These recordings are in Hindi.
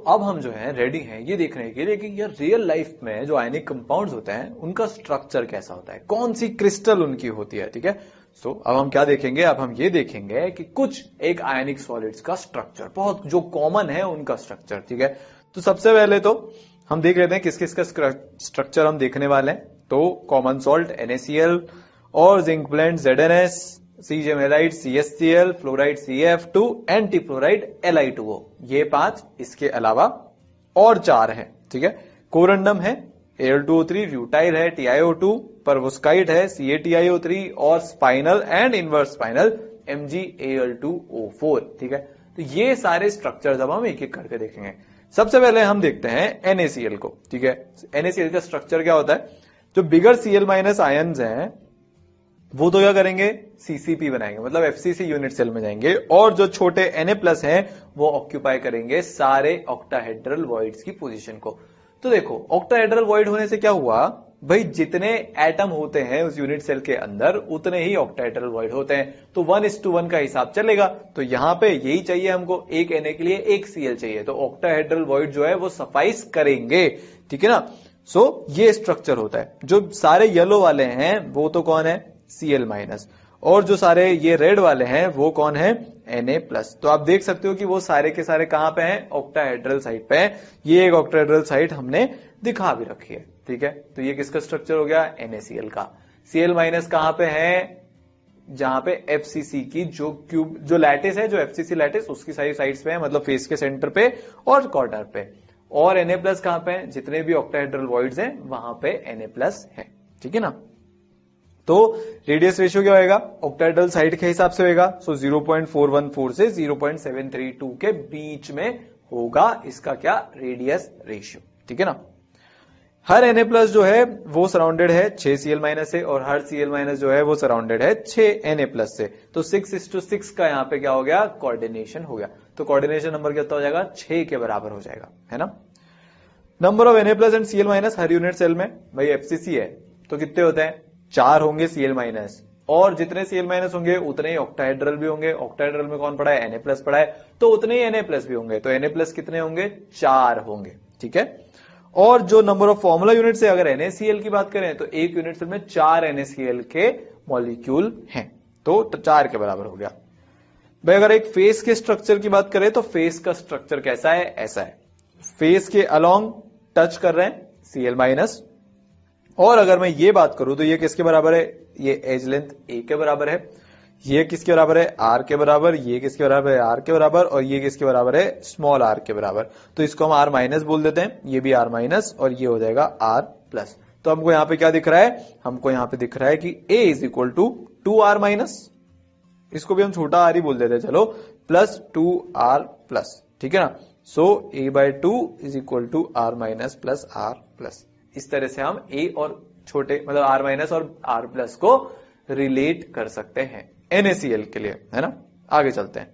अब हम जो है रेडी हैं ये देखने के लिए कि यार रियल लाइफ में जो आयनिक कंपाउंड्स होते हैं उनका स्ट्रक्चर कैसा होता है, कौन सी क्रिस्टल उनकी होती है। ठीक है, सो अब हम क्या देखेंगे, अब हम ये देखेंगे कि कुछ एक आयनिक सॉलिड्स का स्ट्रक्चर, बहुत जो कॉमन है उनका स्ट्रक्चर। ठीक है, तो सबसे पहले तो हम देख लेते हैं किस किस का स्ट्रक्चर हम देखने वाले हैं। तो कॉमन सॉल्ट NaCl और zinc blende ZnS, caesium halide CHCl, fluoride CF2, एंटीफ्लोराइड Li2O, ये 5, इसके अलावा और 4 हैं। ठीक है, कोरंडम है Al2O3, ब्यूटाइल है TiO2, परवोस्काइट है CaTiO3 और spinal and inverse spinal MgAl2O4। ठीक है, तो ये सारे स्ट्रक्चर्स अब हम एक एक करके देखेंगे। सबसे पहले हम देखते हैं NaCl को। ठीक है, NaCl का स्ट्रक्चर क्या होता है, जो बिगर Cl- आयंस हैं वो तो क्या करेंगे, CCP बनाएंगे, मतलब FCC यूनिट सेल में जाएंगे, और जो छोटे Na+ हैं वो ऑक्यूपाई करेंगे सारे ऑक्टाहेड्रल वॉइड्स की पोजीशन को। तो देखो ऑक्टाहेड्रल वॉइड होने से क्या हुआ भाई, जितने एटम होते हैं उस यूनिट सेल के अंदर उतने ही ऑक्टाहेड्रल वॉइड होते हैं, तो 1:1 का हिसाब चलेगा। तो यहां पे यही चाहिए हमको, एक Na के लिए एक Cl चाहिए, तो ऑक्टाहेड्रल वॉइड जो है वो सफाइस करेंगे। ठीक है ना, सो ये स्ट्रक्चर होता है। जो सारे येलो वाले हैं वो तो कौन है, Cl-, और जो सारे ये रेड वाले हैं वो कौन है, Na+। तो आप देख सकते हो कि वो सारे के सारे कहां पे हैं, ऑक्टाहेड्रल साइड पे हैं। ये एक ऑक्टाहेड्रल साइड हमने दिखा भी रखी है। ठीक है, तो ये किसका स्ट्रक्चर हो गया, NaCl का। Cl- कहां पे है, जहां पे FCC की जो क्यूब जो लैटिस है, जो FCC लैटिस उसकी सारी साइड्स पे है, मतलब फेस के सेंटर पे और कॉर्नर पे। और Na+ कहां पे है, जितने भी ऑक्टाहेड्रल वॉइड्स हैं वहां पे Na+ है। ठीक है ना, तो रेडियस रेशियो क्या होगा, ऑक्टाहेड्रल साइड के हिसाब से होगा। सो 0.414 से 0.732 के बीच में होगा इसका क्या, रेडियस रेशियो। ठीक है ना, हर Na+ जो है वो सराउंडेड है 6 Cl- से, और हर Cl- जो है वो सराउंडेड है 6 Na+ से। तो 6:6 का यहाँ पे क्या हो गया, कोऑर्डिनेशन हो गया। तो कोऑर्डिनेशन नंबर कितना हो जाएगा, 6 के बराबर हो जाएगा, है ना। Number of Na+ and Cl- हर यूनिट सेल में, भाई FCC है तो कितने होते हैं, 4 होंगे Cl-, और जितने Cl- होंगे उतने ही ऑक्टाहेड्रल भी होंगे। ऑक्टाहेड्रल में कौन पड़ा है, Na+ पड़ा है, तो उतने ही Na+ भी होंगे। तो Na+ कितने होंगे, 4 होंगे। ठीक है, और जो नंबर ऑफ फॉर्मूला यूनिट से अगर NaCl की बात करें तो एक यूनिट सेल में 4 NaCl के मॉलिक्यूल हैं, तो 4 के बराबर हो गया। भाई अगर एक फेस के स्ट्रक्चर की बात करें तो फेस का स्ट्रक्चर कैसा है, ऐसा है। फेस के अलोंग टच कर रहे हैं Cl-, और अगर मैं ये बात करूं तो ये किसके बराबर है, ये एज लेंथ A के बराबर है, ये किसके बराबर है, R के बराबर, ये किसके बराबर है, R के बराबर, और ये किसके बराबर है, स्मॉल r के बराबर। तो इसको हम R- बोल देते हैं, ये भी R-, और ये हो जाएगा R+। तो हमको यहां पे क्या दिख रहा है, हमको यहां पे दिख रहा है कि A = 2R-, इसको भी हम छोटा r ही बोल देते हैं चलो, प्लस 2R+। ठीक है ना, सो A/2 = R- प्लस R+। इस तरह से हम A और छोटे मतलब R- और R+ को रिलेट कर सकते हैं NaCl के लिए, है ना। आगे चलते हैं,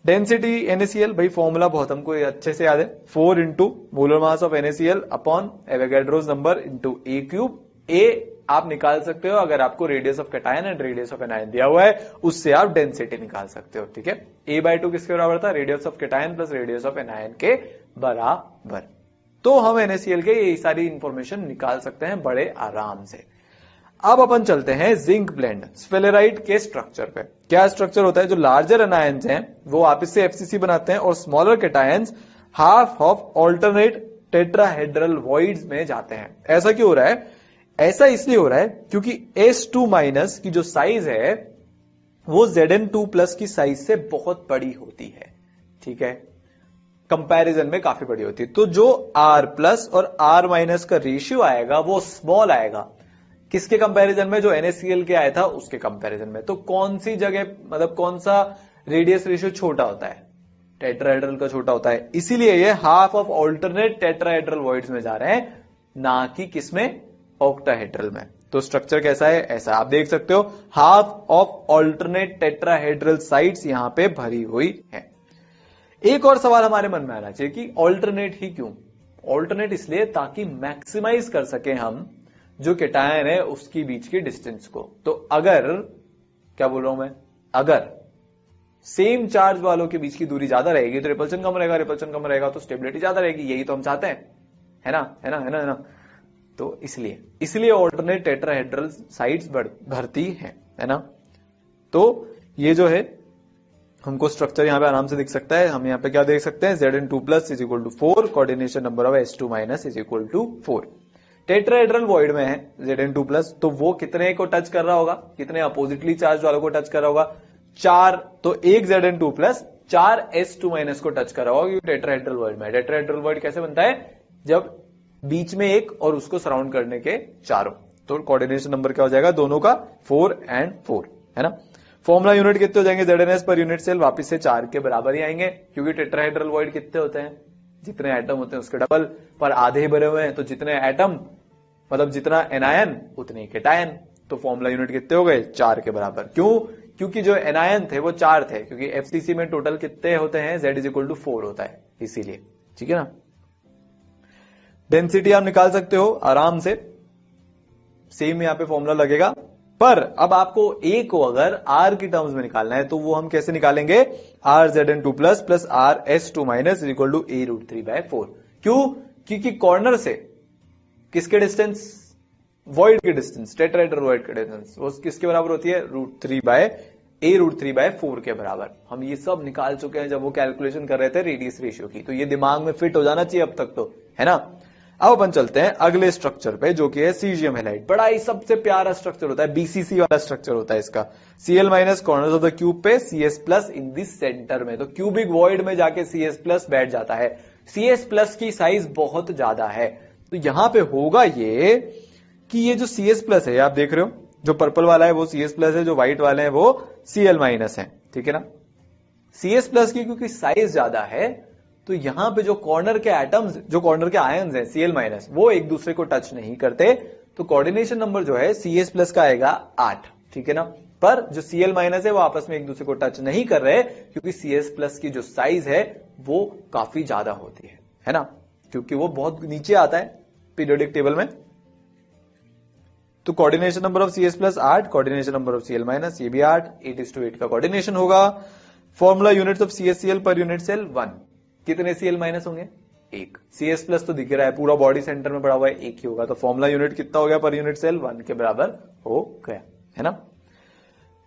डेंसिटी NaCl, भाई फॉर्मूला बहुत हमको अच्छे से याद है, 4 × molar mass of NaCl upon Avogadro's number × A³। A आप निकाल सकते हो अगर आपको radius of cation and radius of anion दिया हुआ है, उससे आप डेंसिटी निकाल सकते हो। ठीक है, A/2 किसके बराबर था, radius of cation plus radius of anion के बराबर। तो हम NaCl के ये सारी इंफॉर्मेशन निकाल सकते हैं बड़े आराम से। अब अपन चलते हैं जिंक ब्लेंड स्फेलेराइट के स्ट्रक्चर पे। क्या स्ट्रक्चर होता है, जो लार्जर एनायंस हैं वो आपस से FCC बनाते हैं, और smaller cations half of alternate tetrahedral voids में जाते हैं। ऐसा क्यों हो रहा है, ऐसा इसलिए हो रहा है क्योंकि S2- की जो साइज है वो Zn2+ की साइज से बहुत बड़ी होती है। ठीक है, कंपैरिजन में काफी बड़ी होती है। तो जो R+ और R- का रेशियो आएगा वो स्मॉल आएगा, किसके कंपैरिजन में, जो NaCl के आया था उसके कंपैरिजन में। तो कौन सी जगह, मतलब कौन सा रेडियस रेशियो छोटा होता है, टेट्राहेड्रल का छोटा होता है, इसीलिए ये half of alternate tetrahedral voids में जा रहे हैं, ना कि किसमें, ऑक्टाहेड्रल में। तो स्ट्रक्चर कैसा है, ऐसा आप देख सकते हो, half of alternate tetrahedral sites यहां पे भरी हुई है। एक और सवाल हमारे मन में आना चाहिए कि ऑल्टरनेट ही क्यों, ऑल्टरनेट इसलिए ताकि मैक्सिमाइज कर सके हम जो कैटायन है उसकी बीच की डिस्टेंस को। तो अगर, क्या बोल रहा हूं मैं, सेम चार्ज वालों के बीच की दूरी ज्यादा रहेगी तो रिपल्शन कम रहेगा, रिपल्शन कम रहेगा तो स्टेबिलिटी ज्यादा रहेगी। यही तो हम चाहते हैं, है ना, है ना, है ना, है ना। तो इसलिए ऑल्टरनेट टेट्राहेड्रल साइड्स भरती है ना। तो ये जो है हमको स्ट्रक्चर यहां पे आराम से दिख सकता है। हम यहां पे क्या देख सकते हैं, Zn2 plus is equal to 4, coordination number of S2 minus is equal to 4। Tetrahedral void में है Zn2 प्लस, तो वो कितने को टच कर रहा होगा, कितने अपोजिटली चार्ज वालों को टच कर रहा होगा, 4। तो एक Zn2 प्लस 4 S2 माइनस को टच कर रहा होगा, क्योंकि टेट्राहेड्रल वॉइड में। टेट्राहेड्रल वॉइड कैसे बनता है, जब बीच में एक और उसको सराउंड करने के चारों। तो कोऑर्डिनेशन नंबर क्या हो जाएगा दोनों का, 4 and 4, है ना। फॉर्मुला यूनिट कितने हो जाएंगे, ZnS पर यूनिट सेल वापस से 4 के बराबर ही आएंगे, क्योंकि टेट्राहेड्रल वॉइड कितने होते हैं, जितने एटम होते हैं उसके डबल, पर आधे भरे हुए हैं, तो जितने एटम मतलब जितना एनायन उतने केटायन। तो फॉर्मुला यूनिट कितने हो गए, 4 के बराबर। क्यों, क्योंकि जो एनायन थे वो 4 थे, क्योंकि FCC में टोटल कितने होते हैं, Z इज इक्वल टू 4 होता है, इसीलिए। ठीक है ना। डेंसिटी आप निकाल सकते हो आराम से, सेम यहां पे फॉर्मूला लगेगा। पर अब आपको ए को अगर आर की टर्म्स में निकालना है तो वो हम कैसे निकालेंगे, R Zn2 plus plus R S2 minus is equal to A√3/4। क्यों, क्योंकि कॉर्नर से किसके डिस्टेंस, वॉइड के डिस्टेंस, टेट्राहेड्रल वॉइड के डिस्टेंस, वो किसके बराबर होती है, A√3/4 के बराबर। हम ये सब निकाल चुके हैं जब वो कैलकुलेशन कर रहे थे रेडियस रेशियो की, तो ये दिमाग में फिट हो जाना चाहिए अब तक तो, है ना। अब अपन चलते हैं अगले स्ट्रक्चर पे, जो कि है सीजियम हैलाइड। बड़ा ही सबसे प्यारा स्ट्रक्चर होता है, BCC वाला स्ट्रक्चर होता है इसका। Cl minus corners of the cube पे, CS plus in this centre में, तो क्यूबिक वॉइड में जाके CS प्लस बैठ जाता है। CS प्लस की साइज बहुत ज्यादा है, तो यहां पे होगा ये कि ये जो CS प्लस है, आप देख रहे हो जो पर्पल वाला है वो CS प्लस है, जो व्हाइट वाले हैं वो Cl माइनस है, ठीक है ना। CS प्लस की क्योंकि साइज ज्यादा है, तो यहां पे जो कॉर्नर के एटम्स, जो कॉर्नर के आयन्स हैं Cl माइनस, वो एक दूसरे को टच नहीं करते, तो कोऑर्डिनेशन नंबर जो है CS प्लस का आएगा 8, ठीक है ना। पर जो Cl माइनस है वो आपस में एक दूसरे को टच नहीं कर रहे, क्योंकि CS प्लस की जो साइज है वो काफी ज्यादा होती है ना, क्योंकि वो बहुत नीचे आता है पीरियोडिक टेबल में। तो coordination number of CS plus 8, coordination number of Cl minus ये भी 8, 8:8 का कोऑर्डिनेशन होगा। फॉर्मूला यूनिट्स ऑफ CSCl पर यूनिट सेल 1, कितने Cl माइनस होंगे, 1। CS प्लस तो दिख रहा है, पूरा बॉडी सेंटर में पड़ा हुआ है, 1 ही होगा, तो फॉर्मूला यूनिट कितना हो गया पर यूनिट सेल, 1 के बराबर हो गया, है ना।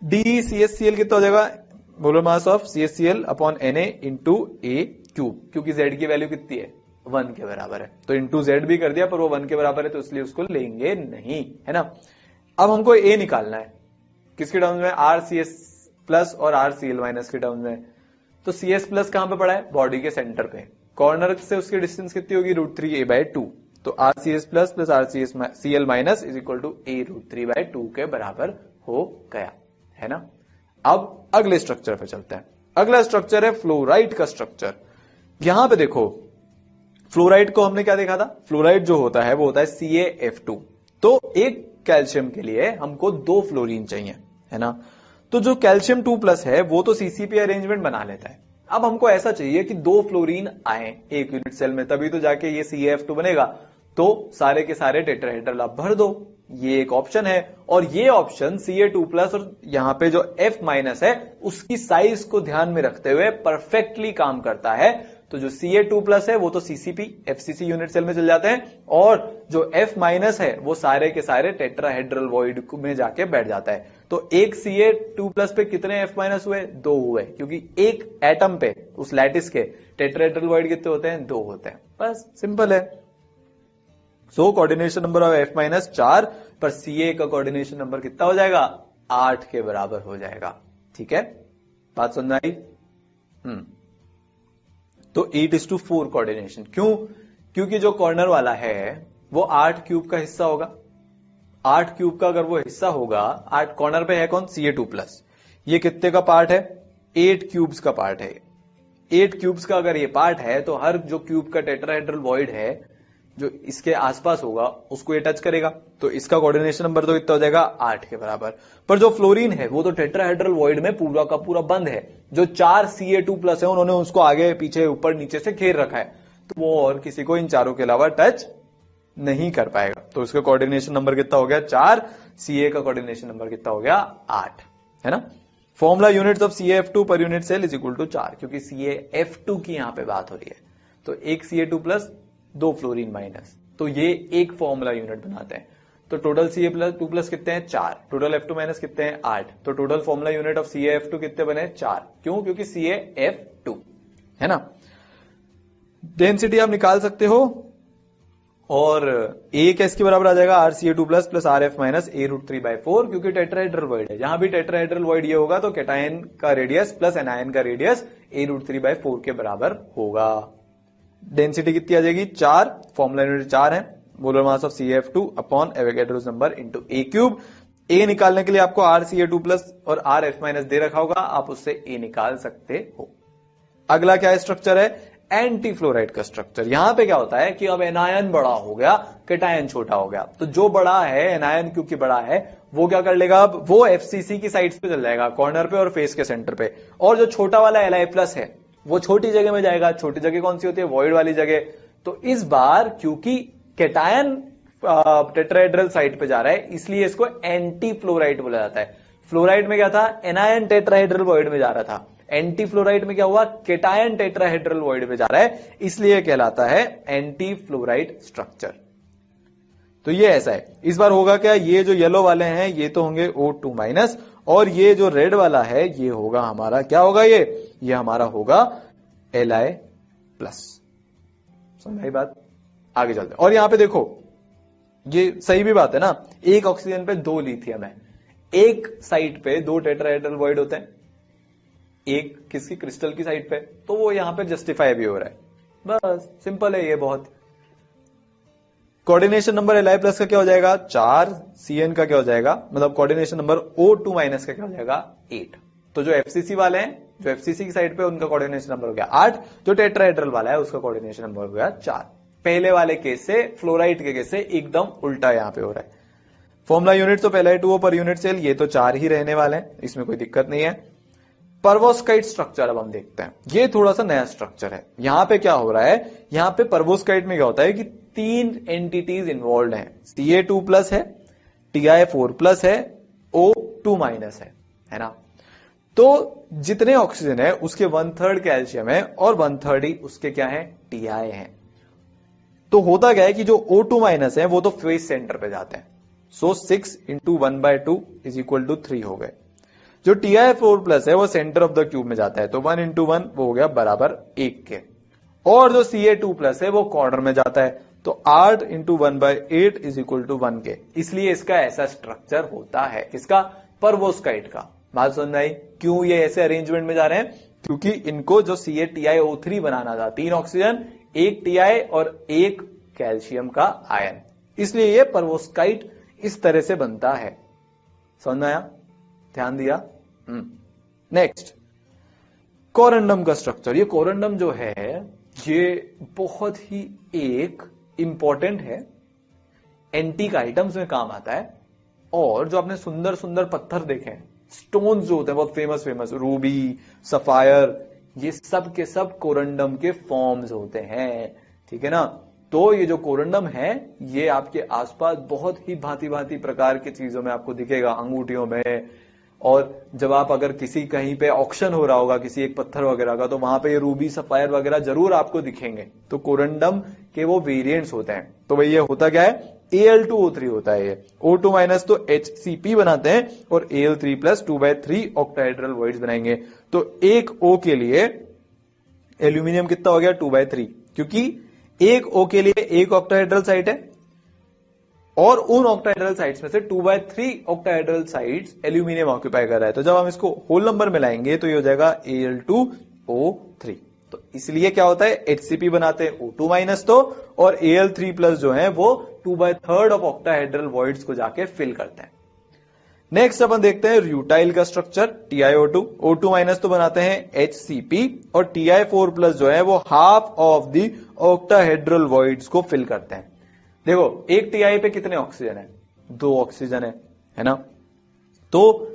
DCSCl कितना हो जाएगा, molar mass of CSCl upon Na into A cube, क्योंकि Z की वैल्यू कितनी है, 1 के बराबर है, तो इंटू Z भी कर दिया, पर वो 1 के बराबर है तो इसलिए उसको लेंगे नहीं, है ना। अब हमको A निकालना है, किसके टर्म्स में, RCS प्लस और RCl माइनस के टर्म्स में। तो CS प्लस कहां पे पड़ा है, बॉडी के सेंटर पे, कॉर्नर से उसकी डिस्टेंस कितनी होगी, √3a/2, तो RCS plus plus RCl minus is equal to A√3/2 के बराबर हो गया, है ना। अब अगले स्ट्रक्चर पे चलते हैं। अगला स्ट्रक्चर है फ्लोराइड का स्ट्रक्चर। यहां पे देखो, फ्लोराइड को हमने क्या देखा था, फ्लोराइड जो होता है वो होता है CaF2। तो एक कैल्शियम के लिए हमको 2 फ्लोरीन चाहिए, है ना। तो जो कैल्शियम 2+ है वो तो CCP अरेंजमेंट बना लेता है। अब हमको ऐसा चाहिए कि 2 फ्लोरीन आए एक यूनिट सेल में, तभी तो जाके ये CaF2 बनेगा। तो सारे के सारे टेट्राहेड्रल आप भर दो, ये एक ऑप्शन है। और ये ऑप्शन Ca2+ और यहां पे जो F- है उसकी साइज को ध्यान में रखते हुए परफेक्टली काम करता है। तो जो Ca2+ है वो तो CCP FCC यूनिट सेल में चल जाते हैं, और जो F- है वो सारे के सारे टेट्राहेड्रल वॉइड में जाके बैठ जाता है। तो एक Ca2+ पे कितने F- हुए, 2 हुए, क्योंकि एक एटम पे उस लैटिस के टेट्राहेड्रल वॉइड कितने होते हैं, 2 होते हैं। बस सिंपल है। So coordination number of F- 4, पर Ca का कोऑर्डिनेशन नंबर कितना हो जाएगा, 8 के बराबर हो जाएगा, ठीक है। बात समझ आई। तो 8:4 कोऑर्डिनेशन, क्यों, क्योंकि जो कॉर्नर वाला है वो 8 क्यूब का हिस्सा होगा। 8 क्यूब का अगर वो हिस्सा होगा, 8 कॉर्नर पे है कौन, Ca2+, ये कितने का पार्ट है, 8 क्यूब्स का पार्ट है। 8 क्यूब्स का अगर ये पार्ट है तो हर जो क्यूब का टेट्राहेड्रल वॉइड है जो इसके आसपास होगा उसको ये टच करेगा, तो इसका कोऑर्डिनेशन नंबर तो कितना हो जाएगा, 8 के बराबर। पर जो फ्लोरीन है वो तो टेट्राहेड्रल वॉइड में पूरा का पूरा बंद है। जो 4 Ca2+ है उन्होंने उसको आगे पीछे ऊपर नीचे से घेर रखा है, तो वो और किसी को इन चारों के अलावा टच नहीं कर पाएगा। तो इसका कोऑर्डिनेशन नंबर कितना हो गया, 4। Ca का कोऑर्डिनेशन नंबर कितना हो गया, 8, है ना। फॉर्मूला यूनिट्स ऑफ CaF2 पर unit cell is equal to 4, क्योंकि CaF2 की यहां पे बात हो रही है। तो एक Ca2 प्लस 2 फ्लोरीन माइनस, तो ये एक फॉर्मूला यूनिट बनाते हैं। तो टोटल Ca2 प्लस कितने हैं 4, टोटल F2 माइनस कितने हैं 8, तो total formula unit of CaF2 कितने बने 4। क्यों? क्योंकि CaF2 है ना। डेंसिटी आप निकाल सकते हो, और A क्या इसके बराबर आ जाएगा RCa2 plus plus RF minus A√3/4, क्योंकि टेट्राहेड्रल वॉइड है। जहां भी टेट्राहेड्रल वॉइड ये होगा तो कैटायन का रेडियस प्लस एनायन का रेडियस A√3/4 के बराबर होगा। डेंसिटी कितनी आ जाएगी 4, फॉर्मूला यूनिट 4 है, molar mass of CaF2 upon Avogadro's number into A³। A निकालने के लिए आपको RCa2 प्लस और RF माइनस दे रखा होगा, आप उससे A निकाल सकते हो। अगला क्या स्ट्रक्चर है, एंटी फ्लोराइड का स्ट्रक्चर। यहां पे क्या होता है कि अब एनायन बड़ा हो गया, कैटायन छोटा हो गया, तो जो बड़ा है एनायन क्योंकि बड़ा है वो क्या कर लेगा, अब वो FCC की साइड्स पे चल जाएगा, कॉर्नर पे और फेस के सेंटर पे, और जो छोटा वाला Li+ है वो छोटी जगह में जाएगा। छोटी जगह कौन सी होती है, वॉइड वाली जगह। तो इस बार क्योंकि कैटायन टेट्राहेड्रल साइड पे जा रहा है, इसलिए इसको एंटी फ्लोराइड बोला जाता है। फ्लोराइड में क्या था, एनायन टेट्राहेड्रल वॉइड में जा रहा था, एंटी फ्लोराइड में क्या हुआ, कैटायन टेट्राहेड्रल वॉइड में जा रहा है, इसलिए कहलाता है एंटी फ्लोराइड स्ट्रक्चर। तो ये ऐसा है। इस बार होगा क्या, ये जो येलो वाले हैं ये तो होंगे O2 माइनस, और ये जो रेड वाला है ये होगा हमारा, क्या होगा ये हमारा होगा Li+। समझ आई बात, आगे चलते हैं। और यहां पे देखो ये सही भी बात है ना, एक ऑक्सीजन पे 2 लिथियम है, एक साइड पे 2 टेट्राहेड्रल वॉइड होते हैं, एक किसकी, क्रिस्टल की साइड पे, तो वो यहां पे जस्टिफाई भी हो रहा है। बस सिंपल है ये बहुत। कोऑर्डिनेशन नंबर Li+ का क्या हो जाएगा 4, Cn का क्या हो जाएगा, मतलब कोऑर्डिनेशन नंबर O2 माइनस का क्या हो जाएगा 8। तो जो FCC वाले हैं, जो FCC की साइड पे उनका कोऑर्डिनेशन नंबर हो गया 8, जो टेट्राहेड्रल वाला है उसका कोऑर्डिनेशन नंबर हो गया 4। पहले वाले केस से, फ्लोराइड के केस से एकदम उल्टा यहां पे हो रहा है। फॉर्मूला यूनिट तो पहले H2O पर यूनिट सेल, ये तो 4 ही रहने वाले हैं, इसमें कोई दिक्कत नहीं है। परवोस्काइट स्ट्रक्चर अब हम देखते हैं, ये थोड़ा सा नया स्ट्रक्चर है। यहां पे क्या हो रहा है, यहां पे परवोस्काइट में क्या होता है कि 3 एंटिटीज इन्वॉल्व हैं, Ca2 प्लस है, Ti4 प्लस है, O2 माइनस है ना। तो जितने ऑक्सीजन है उसके 1/3 कैल्शियम है और 1/3 ही उसके क्या है, Ti है। तो होता क्या है कि जो O2 माइनस है वो तो फेस सेंटर पे जाते हैं, सो 6 × 1/2 = 3 हो गए। जो Ti4 प्लस है वो सेंटर ऑफ द क्यूब में जाता है, तो 1 × 1 वो हो गया बराबर 1 के, और जो Ca2 प्लस है वो कॉर्नर में जाता है, तो 8 × 1/8 = 1 के। इसलिए इसका ऐसा स्ट्रक्चर होता है, इसका परवोस्काइट का। बात समझ आई क्यों ये ऐसे अरेंजमेंट में जा रहे हैं, क्योंकि इनको जो CaTiO3 बनाना था, 3 ऑक्सीजन, 1 Ti और 1 कैल्शियम का आयन, इसलिए ये परवोस्काइट इस तरह से बनता है। समझ में आया, ध्यान दिया। नेक्स्ट, कोरेंडम का स्ट्रक्चर। ये कोरेंडम जो है ये बहुत ही एक इंपॉर्टेंट है, एंटीक आइटम्स में काम आता है। और जो आपने सुंदर सुंदर पत्थर देखे हैं, स्टोन्स जो होते हैं बहुत फेमस रूबी, सफायर, ये सब के सब कोरेंडम के फॉर्म्स होते हैं, ठीक है ना। तो ये जो कोरेंडम है ये आपके आसपास बहुत ही भांति भांति प्रकार की चीजों में आपको दिखेगा, अंगूठियों में, और जब आप अगर किसी कहीं पे ऑक्शन हो रहा होगा किसी एक पत्थर वगैरह का, तो वहां पे ये रूबी, सफायर वगैरह जरूर आपको दिखेंगे। तो कोरेंडम के वो वेरिएंट्स होते हैं। तो भाई ये होता क्या है, Al2O3 होता है। ये O2 माइनस तो HCP बनाते हैं और Al3 प्लस 2/3 ऑक्टाहेड्रल वॉइड्स बनाएंगे। तो एक O के लिए एल्यूमिनियम कितना हो गया 2/3, क्योंकि एक O के लिए एक ऑक्टाहेड्रल साइट है और उन ऑक्टाहेड्रल साइट्स में से 2/3 ऑक्टाहेड्रल साइट्स एल्यूमिनियम ऑक्यूपाई कर रहा है। तो जब हम इसको होल नंबर में लाएंगे तो ये हो जाएगा Al2O3। तो इसलिए क्या होता है, HCP बनाते हैं O2 माइनस तो, और Al3 प्लस जो है वो 2/3 ऑफ ऑक्टाहेड्रल वॉइड्स को जाके फिल करते हैं। नेक्स्ट अपन देखते हैं रूटाइल का स्ट्रक्चर, TiO2। O2 माइनस तो बनाते हैं HCP और Ti4 प्लस जो है वो half of the octahedral voids को फिल करते हैं। देखो एक Ti पे कितने ऑक्सीजन है, 2 ऑक्सीजन है ना। तो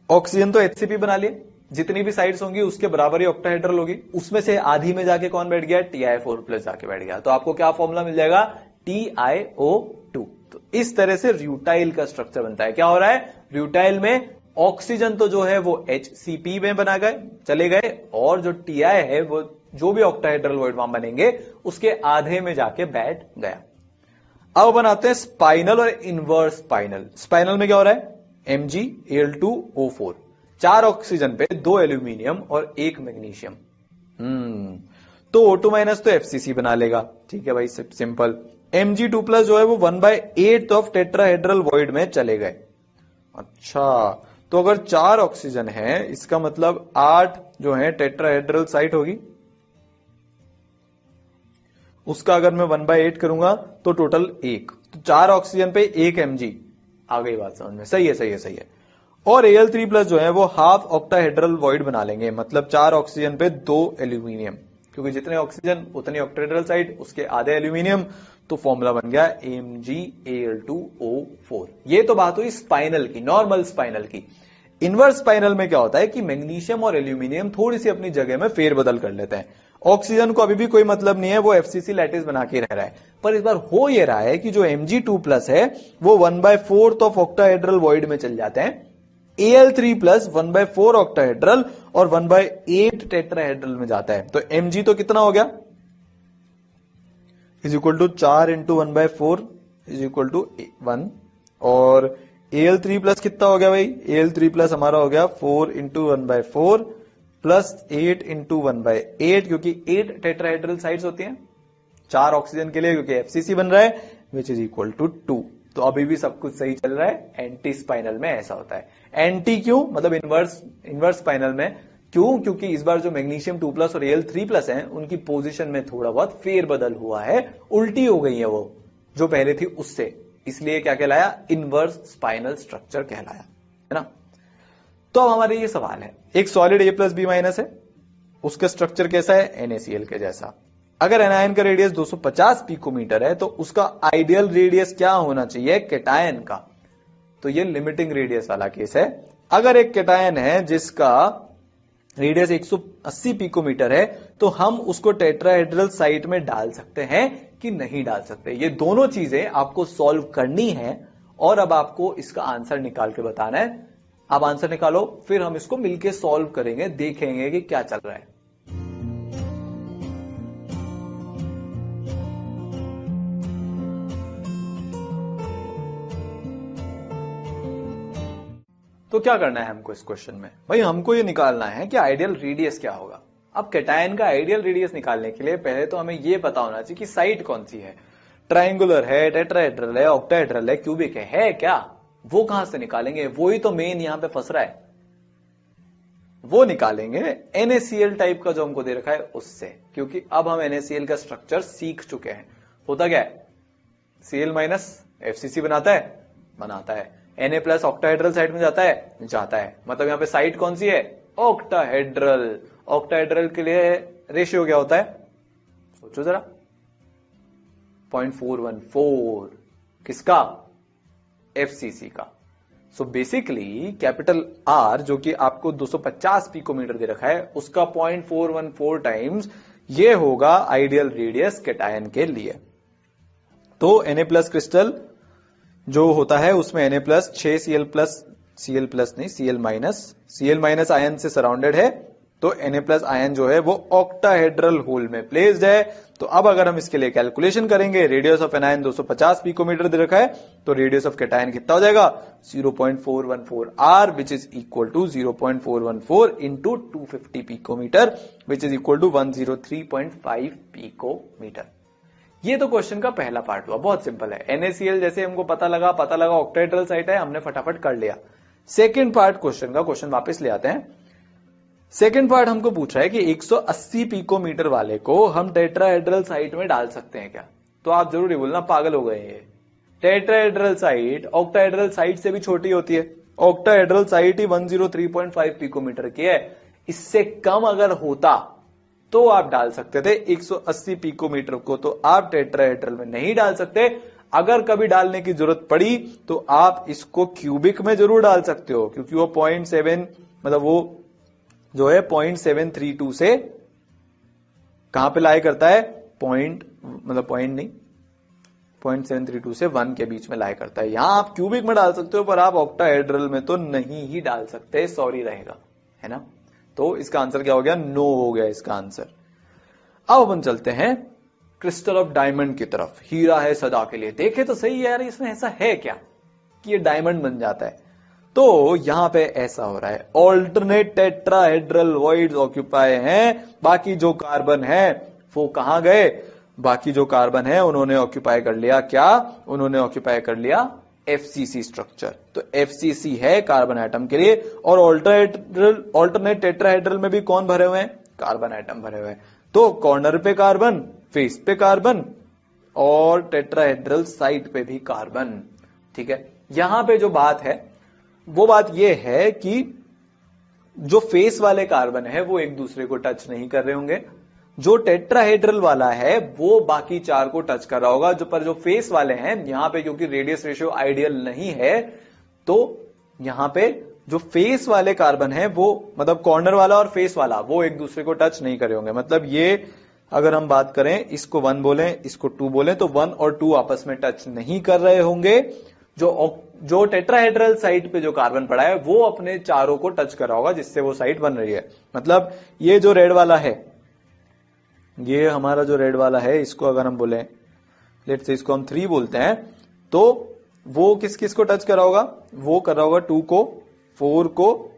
ऑक्सीजन तो HCP बना लिए, जितनी भी साइड्स होंगी उसके बराबर ही ऑक्टाहेड्रल होगी, उसमें से आधी में जाके कौन बैठ गया, Ti4 प्लस जाके बैठ गया। तो आपको क्या फॉर्मूला मिल जाएगा, TiO2। तो इस तरह से रूटाइल का स्ट्रक्चर बनता है। क्या हो रहा है, रूटाइल में ऑक्सीजन तो जो है वो HCP में बना गए चले गए, और जो TI है वो जो भी ऑक्टाहेड्रल वॉइड वहां बनेंगे उसके आधे में जाके बैठ गया। अब बनाते हैं स्पाइनल और इनवर्स स्पाइनल। स्पाइनल में क्या हो रहा है, MgAl2O4, 4 ऑक्सीजन पे 2 एल्यूमिनियम और 1 मैग्नीशियम। तो O2 माइनस तो FCC बना लेगा, ठीक है भाई, सिंपल। Mg2 प्लस जो है वो 1/8 ऑफ टेट्राहेड्रल वॉइड में चले गए। अच्छा, तो अगर 4 ऑक्सीजन है इसका मतलब 8 जो है टेट्राहेड्रल साइट होगी, उसका अगर मैं 1/8 करूंगा तो टोटल 1, तो 4 ऑक्सीजन पे 1 Mg। आ गई बात समझ में, सही है सही है सही है। और Al3 प्लस जो है वो हाफ ऑक्टाहेड्रल वॉइड बना लेंगे, मतलब 4 ऑक्सीजन पे 2 एल्यूमिनियम, क्योंकि जितने ऑक्सीजन उतनी ऑक्टाहेड्रल साइड, उसके आधे एल्यूमिनियम, तो फॉर्मूला बन गया MgAl2O4। ये तो बात हुई स्पाइनल की, नॉर्मल स्पाइनल की। इनवर्स स्पाइनल में क्या होता है कि मैग्नीशियम और एल्यूमिनियम थोड़ी सी अपनी जगह में फेरबदल कर लेते हैं। ऑक्सीजन को अभी भी कोई मतलब नहीं है, वो FCC लैटिस बना के रह रहा है, पर इस बार हो ये रहा है कि जो Mg2 प्लस है वो 1/4 ऑफ ऑक्टाहेड्रल वॉइड में चल जाते हैं, Al3 प्लस 1/4 ऑक्टाहेड्रल और 1/8 टेट्राहेड्रल में जाता है। तो Mg तो कितना हो गया, is equal to 4 into 1/4 is equal to 1, और Al3 प्लस कितना हो गया भाई, Al3 प्लस हमारा हो गया 4 इंटू 1/4 प्लस 8 इंटू 1/8, क्योंकि 8 टेट्राहेड्रल साइड्स होती हैं 4 ऑक्सीजन के लिए, क्योंकि FCC बन रहा है, विच इज इक्वल टू 2। तो अभी भी सब कुछ सही चल रहा है। एंटी स्पाइनल में ऐसा होता है। एंटी क्यों, मतलब इनवर्स स्पाइनल में क्यों, क्योंकि इस बार जो मैग्नीशियम 2 प्लस और Al3 प्लस है उनकी पोजीशन में थोड़ा बहुत फेरबदल हुआ है, उल्टी हो गई है वो जो पहले थी उससे, इसलिए क्या कहलाया, इनवर्स स्पाइनल स्ट्रक्चर कहलाया, है ना। तो अब हमारे ये सवाल है, एक solid A plus B minus है, उसका स्ट्रक्चर कैसा है, NaCl के जैसा। अगर एनायन का रेडियस 250 पिकोमीटर है तो उसका आइडियल रेडियस क्या होना चाहिए कैटायन का, तो ये लिमिटिंग रेडियस वाला केस है। अगर एक कैटायन है जिसका रेडियस 180 पिकोमीटर है तो हम उसको टेट्राहेड्रल साइट में डाल सकते हैं कि नहीं डाल सकते, ये दोनों चीजें आपको सॉल्व करनी है, और अब आपको इसका आंसर निकाल के बताना है। आप आंसर निकालो, फिर हम इसको मिलके सॉल्व करेंगे, देखेंगे कि क्या चल रहा है। तो क्या करना है हमको इस क्वेश्चन में, भाई हमको ये निकालना है कि आइडियल रेडियस क्या होगा। अब कैटायन का आइडियल रेडियस निकालने के लिए पहले तो हमें ये पता होना चाहिए कि साइट कौन सी है, ट्राइंगुलर है, टेट्राहेड्रल है, ऑक्टाहेड्रल है, क्यूबिक है क्या, वो कहां से निकालेंगे, वो ही तो मेन यहां पे फंस रहा है। वो निकालेंगे NaCl टाइप का जो हमको दे रखा है उससे, क्योंकि अब हम NaCl का स्ट्रक्चर सीख चुके हैं। होता क्या है, Cl माइनस FCC बनाता है, Na प्लस ऑक्टाहेड्रल साइड में जाता है, मतलब यहां पे साइट कौन सी है, ऑक्टाहेड्रल। ऑक्टाहेड्रल के लिए रेशियो क्या होता है, सोचो जरा, 0.414, किसका, FCC का। सो बेसिकली कैपिटल R जो कि आपको 250 पिकोमीटर दे रखा है, उसका 0.414 टाइम्स ये होगा आइडियल रेडियस कैटायन के लिए। तो Na प्लस क्रिस्टल जो होता है उसमें Na plus 6 Cl minus ion से सराउंडेड है, तो Na प्लस आयन जो है वो ऑक्टाहेड्रल होल में प्लेस्ड है। तो अब अगर हम इसके लिए कैलकुलेशन करेंगे, रेडियस ऑफ एनायन 250 पिकोमीटर दे रखा है, तो रेडियस ऑफ कैटायन कितना हो जाएगा, 0.414 R, which is equal to 0.414 into 250 picometre, which is equal to 103.5 picometre. ये तो क्वेश्चन का पहला पार्ट हुआ, बहुत सिंपल है। NaCl जैसे हमको पता लगा ऑक्टाहेड्रल साइट है, हमने फटाफट कर लिया। सेकेंड पार्ट क्वेश्चन का, क्वेश्चन वापस ले आते हैं। सेकेंड पार्ट हमको पूछ रहा है कि 180 पिकोमीटर वाले को हम टेट्राहेड्रल साइट में डाल सकते हैं क्या। तो आप जरूर ये बोलना पागल हो गए ये, टेट्राहेड्रल साइट ऑक्टाहेड्रल साइट से भी छोटी होती है, ऑक्टाहेड्रल साइट ही 103.5 पिकोमीटर की है, इससे कम अगर होता तो आप डाल सकते थे 180 पिकोमीटर को, तो आप टेट्राहेड्रल में नहीं डाल सकते। अगर कभी डालने की जरूरत पड़ी तो आप इसको क्यूबिक में जरूर डाल सकते हो, क्योंकि वो 0.7 मतलब वो जो है 0.732 से कहां पे लाई करता है, पॉइंट नहीं 0.732 से 1 के बीच में लाई करता है। यहां आप क्यूबिक में डाल सकते हो, पर आप ऑक्टाहेड्रल में तो नहीं ही डाल सकते, सॉरी रहेगा, है ना। तो इसका आंसर क्या हो गया, नो हो गया इसका आंसर। अब अपन चलते हैं क्रिस्टल ऑफ डायमंड की तरफ। हीरा है सदा के लिए, देखे तो सही है यार, इसमें ऐसा है क्या कि ये डायमंड बन जाता है। तो यहां पे ऐसा हो रहा है, ऑल्टरनेट टेट्राहेड्रल वॉइड्स ऑक्यूपाई हैं, बाकी जो कार्बन है वो कहां गए, बाकी जो कार्बन है उन्होंने ऑक्यूपाई कर लिया, क्या उन्होंने ऑक्यूपाई कर लिया, एफसीसी स्ट्रक्चर। तो एफसीसी है कार्बन एटम के लिए, और ऑल्टरनेट टेट्राहेड्रल में भी कौन भरे हुए हैं, कार्बन एटम भरे हुए हैं। तो कॉर्नर पे कार्बन, फेस पे कार्बन, और टेट्राहेड्रल साइड पे भी कार्बन। ठीक है, यहां पे जो बात है वो बात यह है कि जो फेस वाले कार्बन है वो एक दूसरे को टच नहीं कर रहे होंगे, जो टेट्राहेड्रल वाला है वो बाकी चार को टच कर रहा होगा, जो फेस वाले हैं यहां पे क्योंकि रेडियस रेशियो आइडियल नहीं है, तो यहां पे जो फेस वाले कार्बन है वो मतलब कॉर्नर वाला और फेस वाला वो एक दूसरे को टच नहीं करे होंगे। मतलब ये अगर हम बात करें, इसको 1 बोलें, इसको 2 बोलें, तो 1 और 2 आपस में टच नहीं कर रहे होंगे। जो टेट्राहेड्रल साइड पे जो कार्बन पड़ा है वो अपने चारों को टच कर रहा होगा, जिससे वो साइड बन रही है। मतलब ये जो रेड वाला है, ये हमारा जो रेड वाला है, इसको अगर हम बोले, लेट्स से इसको हम 3 बोलते हैं, तो वो किस किस को टच कर रहा होगा, वो कर रहा होगा 2 को, 4 को,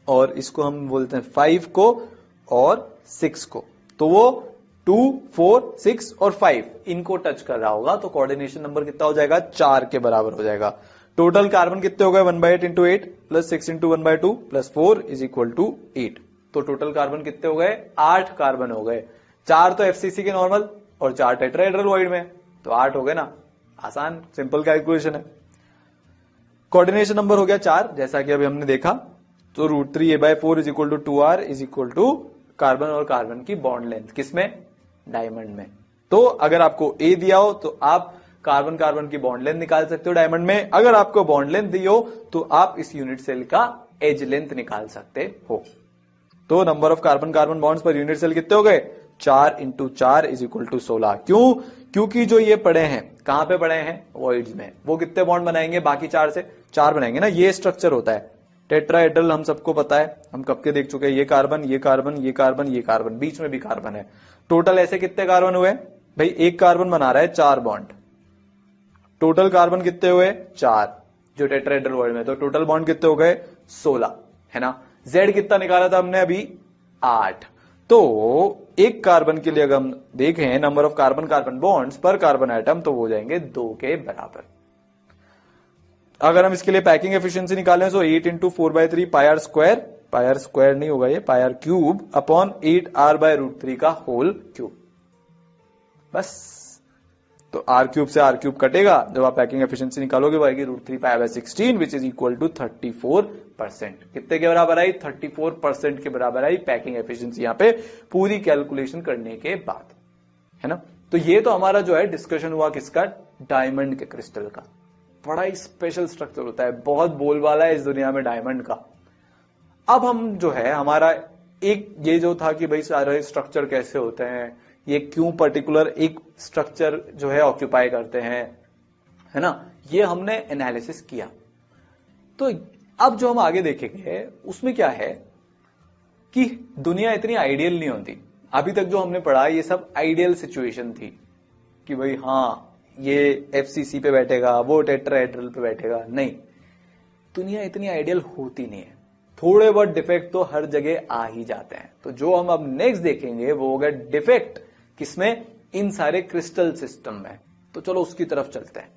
और इसको हम बोलते हैं 5 को और 6 को। तो वो 2, 4, 6 और 5 इनको टच कर रहा होगा। तो कोऑर्डिनेशन नंबर कितना हो जाएगा, 4 के बराबर हो जाएगा। टोटल कार्बन कितने हो गए, 1/8 into 8 plus 6 into 1/2 plus 4 is equal to 8। तो टोटल कार्बन कितने हो गए, 8 कार्बन हो गए। 4 तो एफसीसी के नॉर्मल और 4 टेट्राहेड्रल वॉइड में, तो 8 हो गए ना, आसान सिंपल कैलकुलेशन है। कोऑर्डिनेशन नंबर हो गया 4, जैसा कि अभी हमने देखा। तो √3a/4 is equal to 2r is equal to carbon और कार्बन की बॉन्ड लेंथ, किसमें, डायमंड में। तो अगर आपको ए दिया हो तो आप कार्बन कार्बन की बॉन्ड लेंथ निकाल सकते हो डायमंड में। अगर आपको बॉन्ड लेंथ दी हो तो आप इस यूनिट सेल का एज लेंथ निकाल सकते हो। तो number of carbon carbon bonds पर यूनिट सेल कितने हो गए, 4 इंटू 4 इज इक्वल टू 16। क्यों, क्योंकि जो ये पड़े हैं, कहां पे पड़े हैं, वॉइड्स में, वो कितने बॉन्ड बनाएंगे, बाकी 4 से 4 बनाएंगे ना। ये स्ट्रक्चर होता है टेट्राहेड्रल, हम सबको पता है, हम कब के देख चुके हैं। ये कार्बन, ये कार्बन, ये कार्बन, ये कार्बन, बीच में भी कार्बन है। टोटल ऐसे कितने कार्बन हुए भाई, एक कार्बन बना रहा है 4 बॉन्ड। टोटल कार्बन कितने हुए, 4 जो टेट्राहेड्रल वर्ड में। तो टोटल बॉन्ड कितने हो गए, 16, है ना। जेड कितना निकाला था हमने अभी, 8। तो एक कार्बन के लिए अगर हम देखें number of carbon carbon bonds पर कार्बन आइटम, तो वो हो जाएंगे 2 के बराबर। अगर हम इसके लिए पैकिंग एफिशिएंसी निकालें तो 8 इंटू 4/3 पाई आर स्क्वायर नहीं होगा ये, पाई आर क्यूब अपॉन 8r/√3 का होल क्यूब। बस, तो आर क्यूब से आर क्यूब कटेगा, जब आप पैकिंग एफिशिएंसी निकालोगे वो आएगी √3 पाई/16 विच इज इक्वल टू 34%। कितने के बराबर आई, 34% के बराबर आई पैकिंग एफिशिएंसी यहां पे पूरी कैलकुलेशन करने के बाद, है ना। तो ये तो हमारा जो है डिस्कशन हुआ किसका, डायमंड के क्रिस्टल का। बड़ा ही स्पेशल स्ट्रक्चर होता है, बहुत बोलबाला है इस दुनिया में डायमंड का। अब हम जो है हमारा एक ये जो था कि भाई सारे स्ट्रक्चर कैसे होते हैं, ये क्यों पर्टिकुलर एक स्ट्रक्चर जो है ऑक्यूपाई करते हैं, है ना, ये हमने एनालिसिस किया। तो अब जो हम आगे देखेंगे उसमें क्या है कि दुनिया इतनी आइडियल नहीं होती। अभी तक जो हमने पढ़ा ये सब आइडियल सिचुएशन थी कि भाई हाँ ये एफसीसी पे बैठेगा, वो टेट्राहेड्रल पे बैठेगा। नहीं, दुनिया इतनी आइडियल होती नहीं है, थोड़े बहुत डिफेक्ट तो हर जगह आ ही जाते हैं। तो जो हम अब नेक्स्ट देखेंगे वो होगा डिफेक्ट किसमें, इन सारे क्रिस्टल सिस्टम में। तो चलो उसकी तरफ चलते हैं।